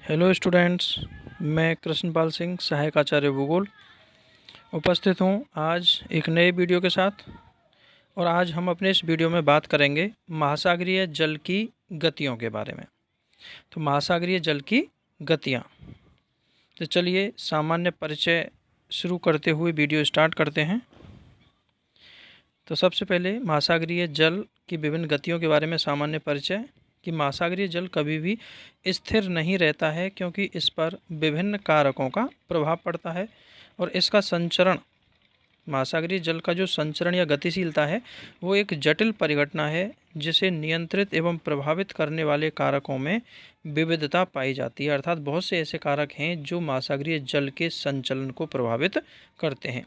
Hello students, मैं कृष्णपाल सिंह, सहायक आचार्य भूगोल उपस्थित हूँ आज एक नए वीडियो के साथ। और आज हम अपने इस वीडियो में बात करेंगे महासागरीय जल की गतियों के बारे में। तो महासागरीय जल की गतियाँ, तो चलिए सामान्य परिचय शुरू करते हुए वीडियो स्टार्ट करते हैं। तो सबसे पहले महासागरीय जल की विभिन्न गतियों के बारे में सामान्य परिचय कि महासागरीय जल कभी भी स्थिर नहीं रहता है, क्योंकि इस पर विभिन्न कारकों का प्रभाव पड़ता है और इसका संचरण, महासागरीय जल का जो संचरण या गतिशीलता है वो एक जटिल परिघटना है जिसे नियंत्रित एवं प्रभावित करने वाले कारकों में विविधता पाई जाती है। अर्थात बहुत से ऐसे कारक हैं जो महासागरीय जल के संचलन को प्रभावित करते हैं।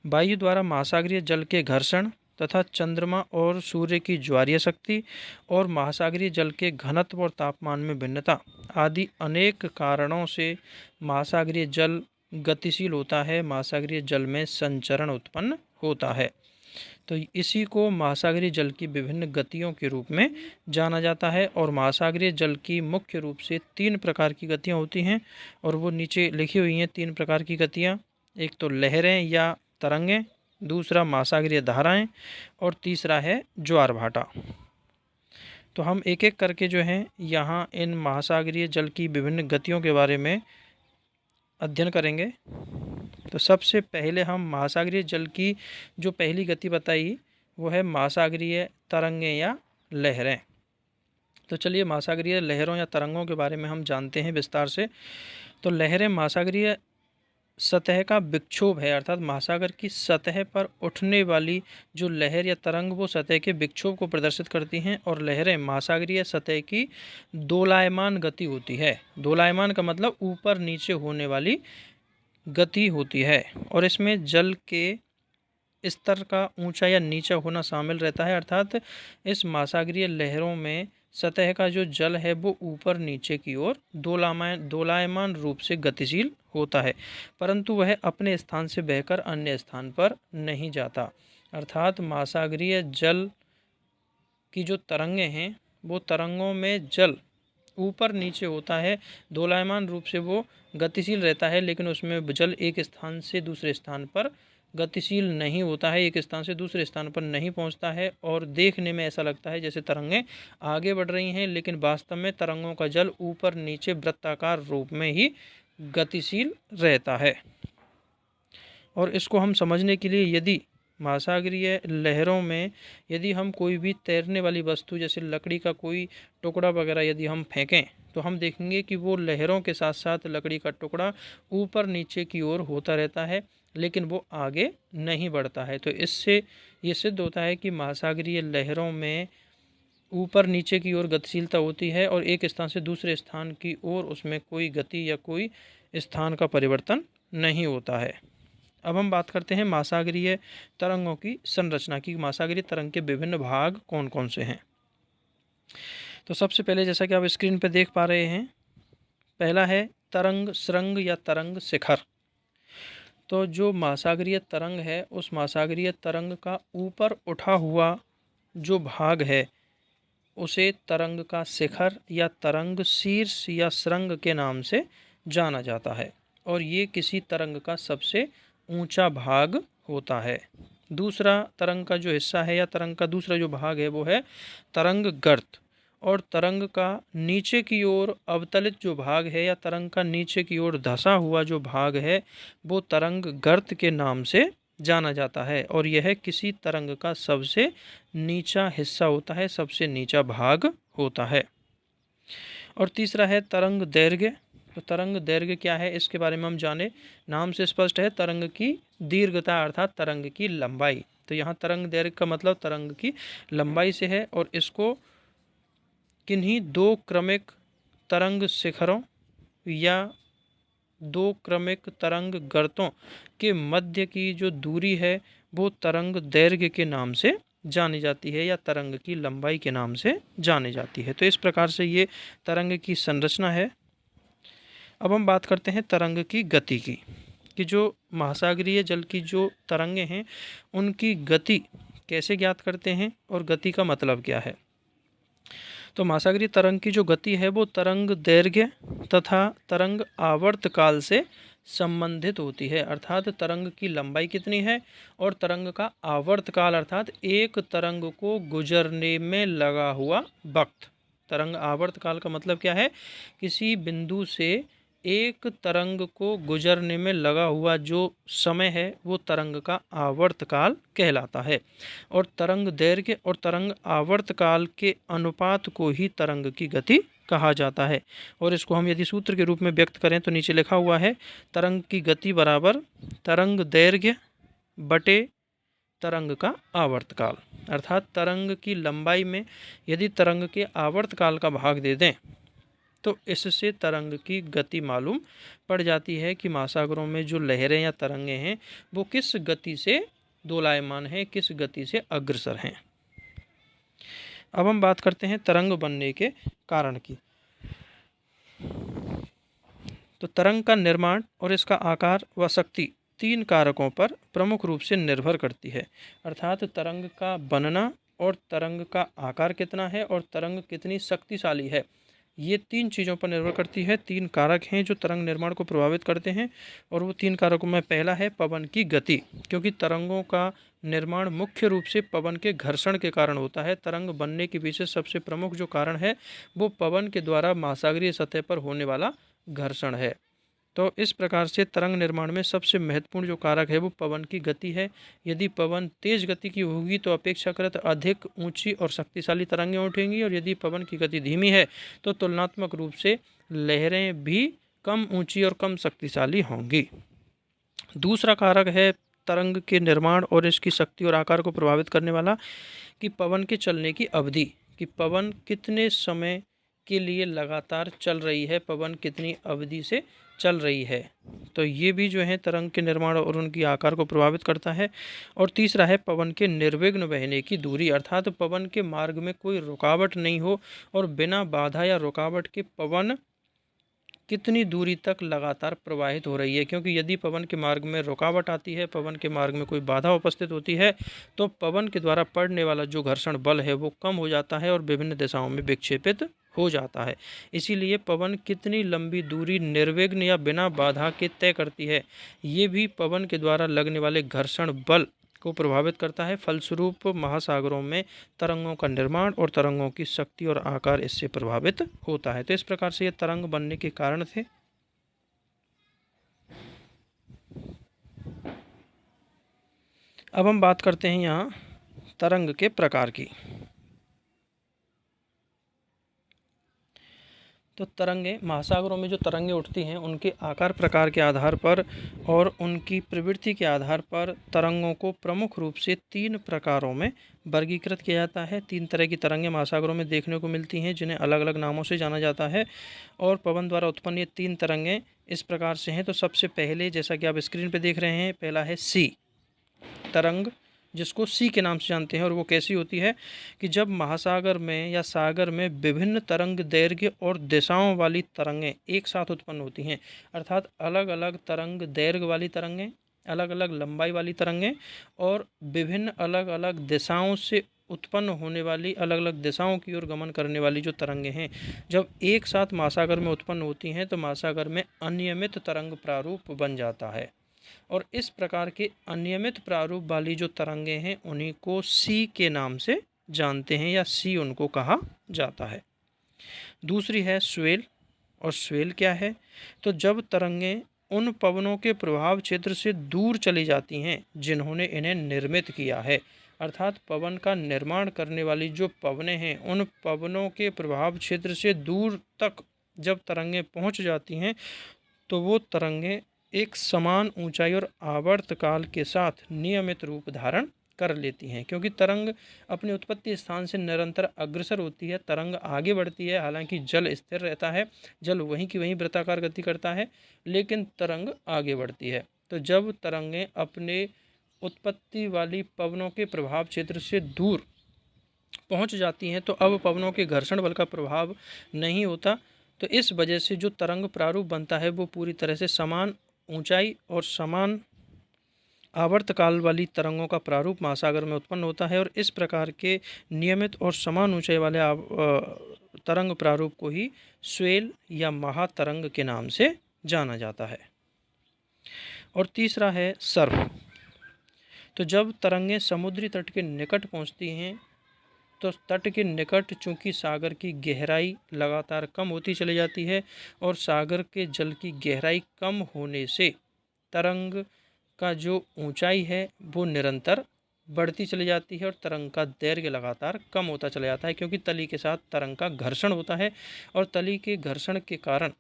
वायु द्वारा महासागरीय जल के घर्षण तथा चंद्रमा और सूर्य की ज्वारीय शक्ति और महासागरीय जल के घनत्व और तापमान में भिन्नता आदि अनेक कारणों से महासागरीय जल गतिशील होता है, महासागरीय जल में संचरण उत्पन्न होता है। तो इसी को महासागरीय जल की विभिन्न गतियों के रूप में जाना जाता है। और महासागरीय जल की मुख्य रूप से 3 प्रकार की गतियाँ होती हैं और वो नीचे लिखी हुई हैं। 3 प्रकार की गतियाँ, एक तो लहरें या तरंगें, दूसरा महासागरीय धाराएं और तीसरा है ज्वार भाटा। तो हम एक एक करके जो है यहाँ इन महासागरीय जल की विभिन्न गतियों के बारे में अध्ययन करेंगे। तो सबसे पहले हम महासागरीय जल की जो पहली गति बताई वो है महासागरीय तरंगें या लहरें। तो चलिए महासागरीय लहरों या तरंगों के बारे में हम जानते हैं विस्तार से। तो लहरें महासागरीय सतह का विक्षोभ है, अर्थात महासागर की सतह पर उठने वाली जो लहर या तरंग वो सतह के विक्षोभ को प्रदर्शित करती हैं। और लहरें महासागरीय सतह की दोलायमान गति होती है। दोलायमान का मतलब ऊपर नीचे होने वाली गति होती है और इसमें जल के स्तर का ऊंचा या नीचा होना शामिल रहता है। अर्थात इस महासागरीय लहरों में सतह का जो जल है वो ऊपर नीचे की ओर दोलायमान रूप से गतिशील होता है, परंतु वह अपने स्थान से बहकर अन्य स्थान पर नहीं जाता। अर्थात महासागरीय जल की जो तरंगें हैं वो तरंगों में जल ऊपर नीचे होता है, दोलायमान रूप से वो गतिशील रहता है, लेकिन उसमें जल एक स्थान से दूसरे स्थान पर गतिशील नहीं होता है, एक स्थान से दूसरे स्थान पर नहीं पहुंचता है। और देखने में ऐसा लगता है जैसे तरंगें आगे बढ़ रही हैं, लेकिन वास्तव में तरंगों का जल ऊपर नीचे वृत्ताकार रूप में ही गतिशील रहता है। और इसको हम समझने के लिए यदि महासागरीय लहरों में यदि हम कोई भी तैरने वाली वस्तु जैसे लकड़ी का कोई टुकड़ा वगैरह यदि हम फेंकें तो हम देखेंगे कि वो लहरों के साथ साथ लकड़ी का टुकड़ा ऊपर नीचे की ओर होता रहता है, लेकिन वो आगे नहीं बढ़ता है। तो इससे ये सिद्ध होता है कि महासागरीय लहरों में ऊपर नीचे की ओर गतिशीलता होती है और एक स्थान से दूसरे स्थान की ओर उसमें कोई गति या कोई स्थान का परिवर्तन नहीं होता है। अब हम बात करते हैं महासागरीय तरंगों की संरचना की। महासागरीय तरंग के विभिन्न भाग कौन कौन से हैं। तो सबसे पहले जैसा कि आप स्क्रीन पर देख पा रहे हैं, पहला है तरंग सुरंग या तरंग शिखर। तो जो महासागरीय तरंग है उस महासागरीय तरंग का ऊपर उठा हुआ जो भाग है उसे तरंग का शिखर या तरंग शीर्ष या सुरंग के नाम से जाना जाता है और ये किसी तरंग का सबसे ऊंचा भाग होता है। दूसरा तरंग का जो हिस्सा है या तरंग का दूसरा जो भाग है वो है तरंग गर्त। और तरंग का नीचे की ओर अवतलित जो भाग है या तरंग का नीचे की ओर धंसा हुआ जो भाग है वो तरंग गर्त के नाम से जाना जाता है और यह किसी तरंग का सबसे नीचा हिस्सा होता है, सबसे नीचा भाग होता है। और तीसरा है तरंग दैर्घ्य। तो तरंग दैर्घ्य क्या है इसके बारे में हम जाने। नाम से स्पष्ट है, तरंग की दीर्घता अर्थात तरंग की लंबाई। तो यहाँ तरंग दैर्घ्य का मतलब तरंग की लंबाई से है और इसको किन्हीं 2 क्रमिक तरंग शिखरों या 2 क्रमिक तरंग गर्तों के मध्य की जो दूरी है वो तरंग दैर्घ्य के नाम से जानी जाती है या तरंग की लंबाई के नाम से जानी जाती है। तो इस प्रकार से ये तरंग की संरचना है। अब हम बात करते हैं तरंग की गति की, कि जो महासागरीय जल की जो तरंगें हैं उनकी गति कैसे ज्ञात करते हैं और गति का मतलब क्या है। तो महासागरीय तरंग की जो गति है वो तरंग दैर्घ्य तथा तरंग आवर्त काल से संबंधित होती है, अर्थात तरंग की लंबाई कितनी है और तरंग का आवर्त काल अर्थात एक तरंग को गुजरने में लगा हुआ वक्त। तरंग आवर्त काल का मतलब क्या है? किसी बिंदु से एक तरंग को गुजरने में लगा हुआ जो समय है वो तरंग का आवर्त काल कहलाता है। और तरंग दैर्घ्य और तरंग आवर्त काल के अनुपात को ही तरंग की गति कहा जाता है। और इसको हम यदि सूत्र के रूप में व्यक्त करें तो नीचे लिखा हुआ है, तरंग की गति बराबर तरंग दैर्घ्य बटे तरंग का आवर्तकाल। अर्थात तरंग की लंबाई में यदि तरंग के आवर्तकाल का भाग दे दें तो इससे तरंग की गति मालूम पड़ जाती है कि महासागरों में जो लहरें या तरंगें हैं वो किस गति से दोलायमान हैं, किस गति से अग्रसर हैं। अब हम बात करते हैं तरंग बनने के कारण की। तो तरंग का निर्माण और इसका आकार व शक्ति 3 कारकों पर प्रमुख रूप से निर्भर करती है। अर्थात तरंग का बनना और तरंग का आकार कितना है और तरंग कितनी शक्तिशाली है, ये 3 चीज़ों पर निर्भर करती है। 3 कारक हैं जो तरंग निर्माण को प्रभावित करते हैं और वो 3 कारकों में पहला है पवन की गति, क्योंकि तरंगों का निर्माण मुख्य रूप से पवन के घर्षण के कारण होता है। तरंग बनने के पीछे सबसे प्रमुख जो कारण है वो पवन के द्वारा महासागरीय सतह पर होने वाला घर्षण है। तो इस प्रकार से तरंग निर्माण में सबसे महत्वपूर्ण जो कारक है वो पवन की गति है। यदि पवन तेज गति की होगी तो अपेक्षाकृत अधिक ऊंची और शक्तिशाली तरंगें उठेंगी, और यदि पवन की गति धीमी है तो तुलनात्मक रूप से लहरें भी कम ऊंची और कम शक्तिशाली होंगी। दूसरा कारक है तरंग के निर्माण और इसकी शक्ति और आकार को प्रभावित करने वाला कि पवन के चलने की अवधि, कि पवन कितने समय के लिए लगातार चल रही है, पवन कितनी अवधि से चल रही है। तो ये भी जो है तरंग के निर्माण और उनकी आकार को प्रभावित करता है। और तीसरा है पवन के निर्विघ्न बहने की दूरी, अर्थात पवन के मार्ग में कोई रुकावट नहीं हो और बिना बाधा या रुकावट के पवन कितनी दूरी तक लगातार प्रवाहित हो रही है। क्योंकि यदि पवन के मार्ग में रुकावट आती है, पवन के मार्ग में कोई बाधा उपस्थित होती है, तो पवन के द्वारा पड़ने वाला जो घर्षण बल है वो कम हो जाता है और विभिन्न दिशाओं में विक्षेपित हो जाता है। इसीलिए पवन कितनी लंबी दूरी निर्विघ्न या बिना बाधा के तय करती है, ये भी पवन के द्वारा लगने वाले घर्षण बल को प्रभावित करता है। फलस्वरूप महासागरों में तरंगों का निर्माण और तरंगों की शक्ति और आकार इससे प्रभावित होता है। तो इस प्रकार से ये तरंग बनने के कारण थे। अब हम बात करते हैं यहाँ तरंग के प्रकार की। तो तरंगें, महासागरों में जो तरंगें उठती हैं उनके आकार प्रकार के आधार पर और उनकी प्रवृत्ति के आधार पर तरंगों को प्रमुख रूप से 3 प्रकारों में वर्गीकृत किया जाता है। 3 तरह की तरंगें महासागरों में देखने को मिलती हैं जिन्हें अलग अलग नामों से जाना जाता है। और पवन द्वारा उत्पन्न ये 3 तरंगें इस प्रकार से हैं। तो सबसे पहले, जैसा कि आप स्क्रीन पर देख रहे हैं, पहला है सी तरंग, जिसको सी के नाम से जानते हैं। और वो कैसी होती है कि जब महासागर में या सागर में विभिन्न तरंग दैर्घ्य और दिशाओं वाली तरंगें एक साथ उत्पन्न होती हैं, अर्थात अलग अलग तरंग दैर्घ्य वाली तरंगें, अलग अलग लंबाई वाली तरंगें और विभिन्न अलग अलग दिशाओं से उत्पन्न होने वाली, अलग अलग दिशाओं की ओर गमन करने वाली जो तरंगें हैं, जब एक साथ महासागर में उत्पन्न होती हैं तो महासागर में अनियमित तरंग प्रारूप बन जाता है। और इस प्रकार के अनियमित प्रारूप वाली जो तरंगें हैं उन्हीं को सी के नाम से जानते हैं या सी उनको कहा जाता है। दूसरी है स्वेल। और स्वेल क्या है? तो जब तरंगें उन पवनों के प्रभाव क्षेत्र से दूर चली जाती हैं जिन्होंने इन्हें निर्मित किया है, अर्थात पवन का निर्माण करने वाली जो पवनें हैं उन पवनों के प्रभाव क्षेत्र से दूर तक जब तरंगें पहुंच जाती हैं तो वो तरंगें एक समान ऊंचाई और आवर्तकाल के साथ नियमित रूप धारण कर लेती हैं। क्योंकि तरंग अपने उत्पत्ति स्थान से निरंतर अग्रसर होती है, तरंग आगे बढ़ती है। हालांकि जल स्थिर रहता है, जल वहीं की वहीं वृत्ताकार गति करता है, लेकिन तरंग आगे बढ़ती है। तो जब तरंगें अपने उत्पत्ति वाली पवनों के प्रभाव क्षेत्र से दूर पहुंच जाती हैं तो अब पवनों के घर्षण बल का प्रभाव नहीं होता। तो इस वजह से जो तरंग प्रारूप बनता है वो पूरी तरह से समान ऊंचाई और समान आवर्तकाल वाली तरंगों का प्रारूप महासागर में उत्पन्न होता है। और इस प्रकार के नियमित और समान ऊंचाई वाले तरंग प्रारूप को ही स्वेल या महातरंग के नाम से जाना जाता है। और तीसरा है सर्फ। तो जब तरंगें समुद्री तट के निकट पहुंचती हैं तो तट के निकट चूंकि सागर की गहराई लगातार कम होती चली जाती है और सागर के जल की गहराई कम होने से तरंग का जो ऊंचाई है वो निरंतर बढ़ती चली जाती है और तरंग का दैर्घ्य लगातार कम होता चला जाता है, क्योंकि तली के साथ तरंग का घर्षण होता है और तली के घर्षण के कारण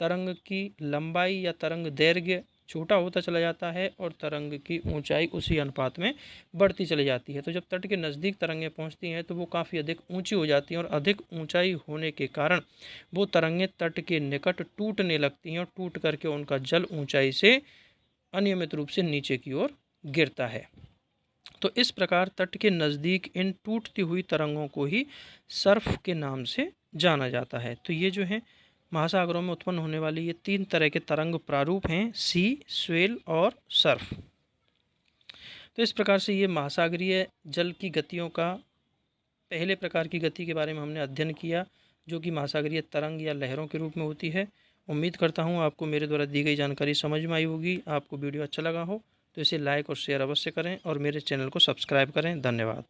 तरंग की लंबाई या तरंग दैर्घ्य छोटा होता चला जाता है और तरंग की ऊंचाई उसी अनुपात में बढ़ती चली जाती है। तो जब तट के नज़दीक तरंगें पहुंचती हैं तो वो काफ़ी अधिक ऊंची हो जाती हैं और अधिक ऊंचाई होने के कारण वो तरंगें तट के निकट टूटने लगती हैं और टूट करके उनका जल ऊंचाई से अनियमित रूप से नीचे की ओर गिरता है। तो इस प्रकार तट के नज़दीक इन टूटती हुई तरंगों को ही सर्फ के नाम से जाना जाता है। तो ये जो है महासागरों में उत्पन्न होने वाली ये 3 तरह के तरंग प्रारूप हैं, सी, स्वेल और सर्फ। तो इस प्रकार से ये महासागरीय जल की गतियों का पहले प्रकार की गति के बारे में हमने अध्ययन किया, जो कि महासागरीय तरंग या लहरों के रूप में होती है। उम्मीद करता हूँ आपको मेरे द्वारा दी गई जानकारी समझ में आई होगी। आपको वीडियो अच्छा लगा हो तो इसे लाइक और शेयर अवश्य करें और मेरे चैनल को सब्सक्राइब करें। धन्यवाद।